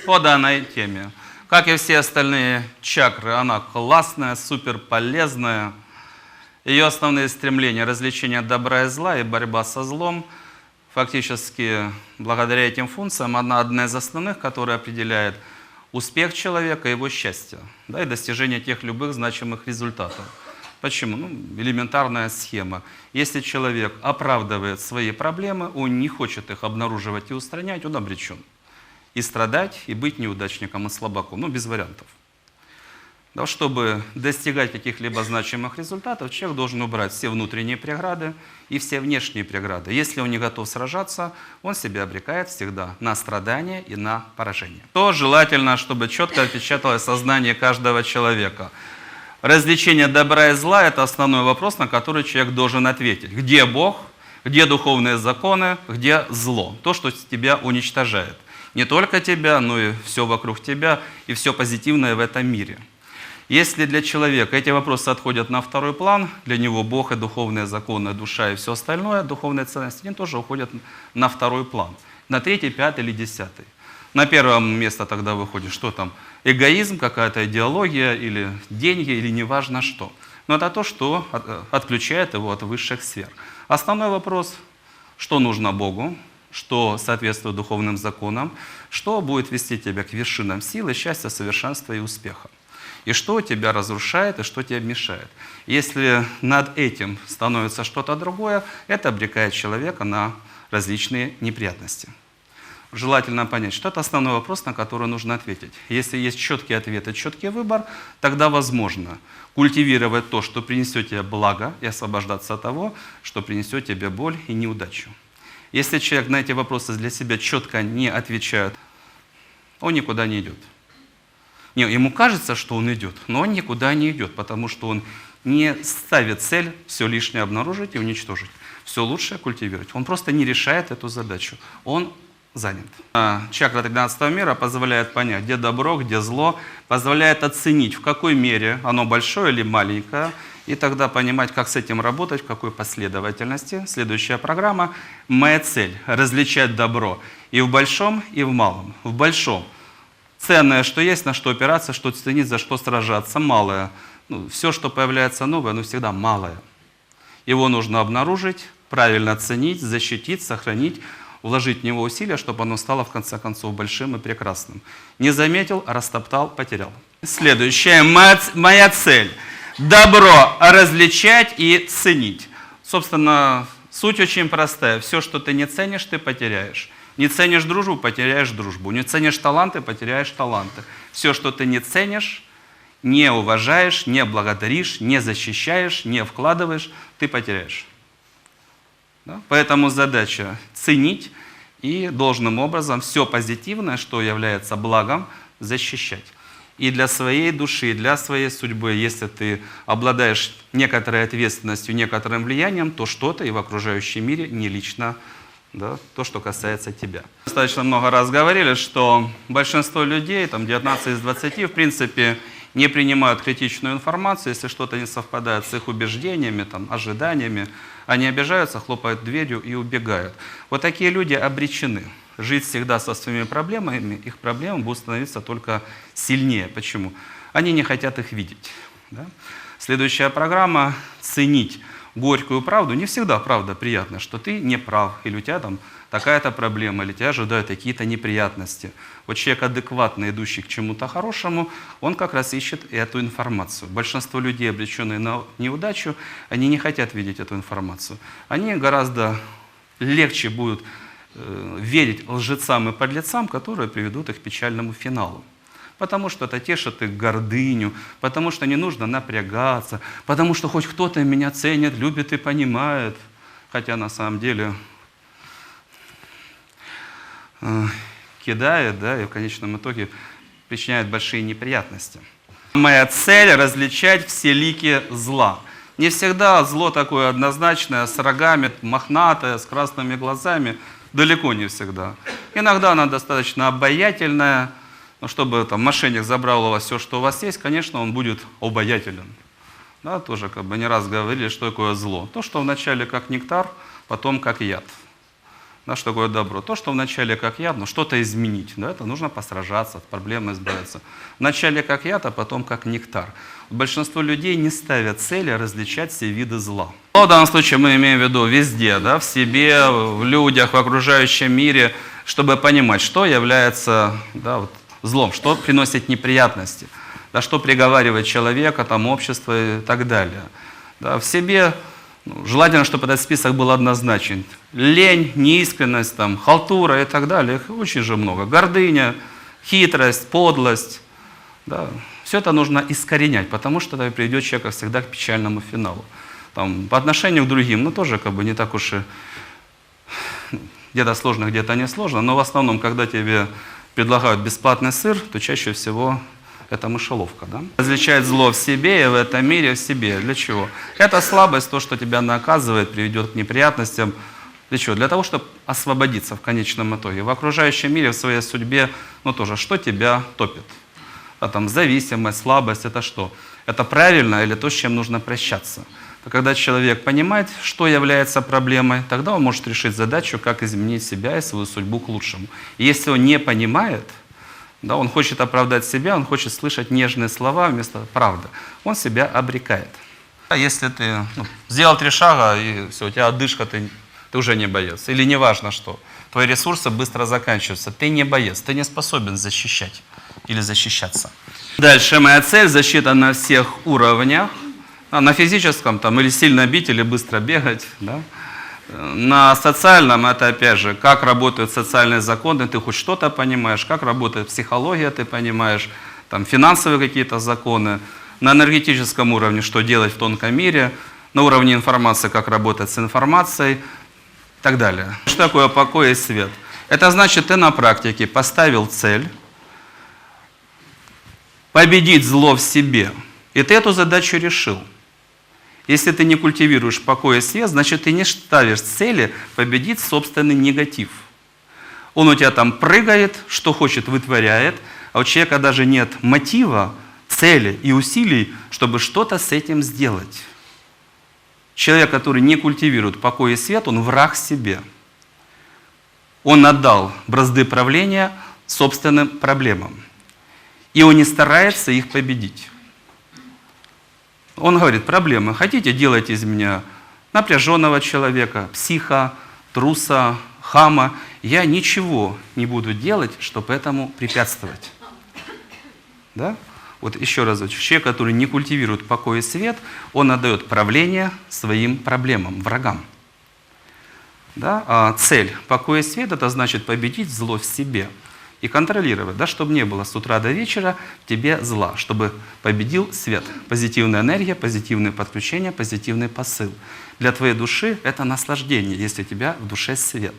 по данной теме. Как и все остальные чакры, она классная, супер полезная. Ее основные стремления — развлечение добра и зла и борьба со злом. Фактически, благодаря этим функциям, она одна из основных, которая определяет успех человека и его счастье, да, и достижение тех любых значимых результатов. Почему? Элементарная схема. Если человек оправдывает свои проблемы, он не хочет их обнаруживать и устранять, он обречен. И страдать, и быть неудачником, и слабаком. Без вариантов. Да, чтобы достигать каких-либо значимых результатов, человек должен убрать все внутренние преграды и все внешние преграды. Если он не готов сражаться, он себя обрекает всегда на страдания и на поражение. То желательно, чтобы четко отпечаталось сознание каждого человека. Развлечение добра и зла — это основной вопрос, на который человек должен ответить. Где Бог, где духовные законы, где зло? То, что тебя уничтожает. Не только тебя, но и все вокруг тебя, и все позитивное в этом мире. Если для человека эти вопросы отходят на второй план, для него Бог и духовные законы, душа и все остальное, духовные ценности, они тоже уходят на второй план. На третий, пятый или десятый. На первое место тогда выходит, что там? Эгоизм, какая-то идеология, или деньги, или неважно что. Но это то, что отключает его от высших сфер. Основной вопрос, что нужно Богу, что соответствует духовным законам, что будет вести тебя к вершинам силы, счастья, совершенства и успеха. И что тебя разрушает, и что тебе мешает. Если над этим становится что-то другое, это обрекает человека на различные неприятности. Желательно понять, что это основной вопрос, на который нужно ответить. Если есть четкий ответ и четкий выбор, тогда возможно культивировать то, что принесет тебе благо, и освобождаться от того, что принесет тебе боль и неудачу. Если человек на эти вопросы для себя четко не отвечает, он никуда не идет. Ему кажется, что он идет, но он никуда не идет, потому что он не ставит цель все лишнее обнаружить и уничтожить, все лучшее культивировать. Он просто не решает эту задачу, он занят. Чакра 13-го мира позволяет понять, где добро, где зло, позволяет оценить, в какой мере оно большое или маленькое, и тогда понимать, как с этим работать, в какой последовательности. Следующая программа «Моя цель» — различать добро и в большом, и в малом. В большом ценное, что есть, на что опираться, что ценить, за что сражаться. Малое. Все, что появляется новое, оно всегда малое. Его нужно обнаружить, правильно оценить, защитить, сохранить, вложить в него усилия, чтобы оно стало в конце концов большим и прекрасным. Не заметил, растоптал, потерял. Следующая моя цель. Добро различать и ценить. Собственно, суть очень простая. Все, что ты не ценишь, ты потеряешь. Не ценишь дружбу — потеряешь дружбу. Не ценишь таланты — потеряешь таланты. Все, что ты не ценишь, не уважаешь, не благодаришь, не защищаешь, не вкладываешь, ты потеряешь. Да? Поэтому задача ценить и должным образом все позитивное, что является благом, защищать. И для своей души, для своей судьбы, если ты обладаешь некоторой ответственностью, некоторым влиянием, то что-то и в окружающем мире не лично, да, то, что касается тебя. Достаточно много раз говорили, что большинство людей, 19 из 20, в принципе, не принимают критичную информацию, если что-то не совпадает с их убеждениями, ожиданиями, они обижаются, хлопают дверью и убегают. Вот такие люди обречены жить всегда со своими проблемами, их проблемы будут становиться только сильнее. Почему? Они не хотят их видеть. Да? Следующая программа — ценить горькую правду. Не всегда правда приятна, что ты не прав, или у тебя такая-то проблема, или тебя ожидают какие-то неприятности. Вот человек, адекватно идущий к чему-то хорошему, он как раз ищет эту информацию. Большинство людей, обреченные на неудачу, они не хотят видеть эту информацию. Они гораздо легче будут верить лжецам и подлецам, которые приведут их к печальному финалу. Потому что это тешит их гордыню, потому что не нужно напрягаться, потому что хоть кто-то меня ценит, любит и понимает. Хотя на самом деле кидает, да, и в конечном итоге причиняет большие неприятности. Моя цель — различать все лики зла. Не всегда зло такое однозначное, с рогами, мохнатое, с красными глазами. Далеко не всегда. Иногда она достаточно обаятельная. Но чтобы мошенник забрал у вас все, что у вас есть, конечно, он будет обаятелен. Да, тоже не раз говорили, что такое зло. То, что вначале как нектар, потом как яд. Да, что такое добро? То, что вначале как яд, но что-то изменить. Да, это нужно посражаться, от проблем избавиться. Вначале как яд, а потом как нектар. Большинство людей не ставят цели различать все виды зла. Но в данном случае мы имеем в виду везде, да, в себе, в людях, в окружающем мире, чтобы понимать, что является, да, вот, злом, что приносит неприятности, да, что приговаривает человека, там, общество и так далее. Да, в себе желательно, чтобы этот список был однозначен. Лень, неискренность, там, халтура и так далее, их очень же много. Гордыня, хитрость, подлость. Да. Все это нужно искоренять, потому что это приведет человека всегда к печальному финалу. Там, по отношению к другим, ну тоже как бы не так уж и где-то сложно, где-то не сложно, но в основном, когда тебе предлагают бесплатный сыр, то чаще всего это мышеловка. Да? Различает зло в себе и в этом мире в себе. Для чего? Это слабость, то, что тебя наказывает, приведет к неприятностям. Для чего? Для того, чтобы освободиться в конечном итоге. В окружающем мире, в своей судьбе, ну тоже, что тебя топит? А там зависимость, слабость, это что? Это правильно или то, с чем нужно прощаться? Когда человек понимает, что является проблемой, тогда он может решить задачу, как изменить себя и свою судьбу к лучшему. И если он не понимает, да, он хочет оправдать себя, он хочет слышать нежные слова вместо правды, он себя обрекает. А если ты сделал 3 шага, и все, у тебя одышка, ты уже не боец. Или неважно что, твои ресурсы быстро заканчиваются, ты не боец, ты не способен защищать или защищаться. Дальше моя цель – защита на всех уровнях. На физическом там, или сильно бить, или быстро бегать. Да? На социальном это опять же, как работают социальные законы, ты хоть что-то понимаешь, как работает психология, ты понимаешь, там, финансовые какие-то законы. На энергетическом уровне, что делать в тонком мире, на уровне информации, как работать с информацией и так далее. Что такое покой и свет? Это значит, ты на практике поставил цель победить зло в себе, и ты эту задачу решил. Если ты не культивируешь покой и свет, значит, ты не ставишь цели победить собственный негатив. Он у тебя там прыгает, что хочет, вытворяет, а у человека даже нет мотива, цели и усилий, чтобы что-то с этим сделать. Человек, который не культивирует покой и свет, он враг себе. Он отдал бразды правления собственным проблемам. И он не старается их победить. Он говорит, проблемы хотите, делайте из меня напряженного человека, психа, труса, хама. Я ничего не буду делать, чтобы этому препятствовать. Да? Вот еще разочек. Человек, который не культивирует покой и свет, он отдает правление своим проблемам, врагам. Да? А цель покой и свет – это значит победить зло в себе. И контролировать, да, чтобы не было с утра до вечера в тебе зла, чтобы победил свет. Позитивная энергия, позитивные подключения, позитивный посыл. Для твоей души это наслаждение, если у тебя в душе свет.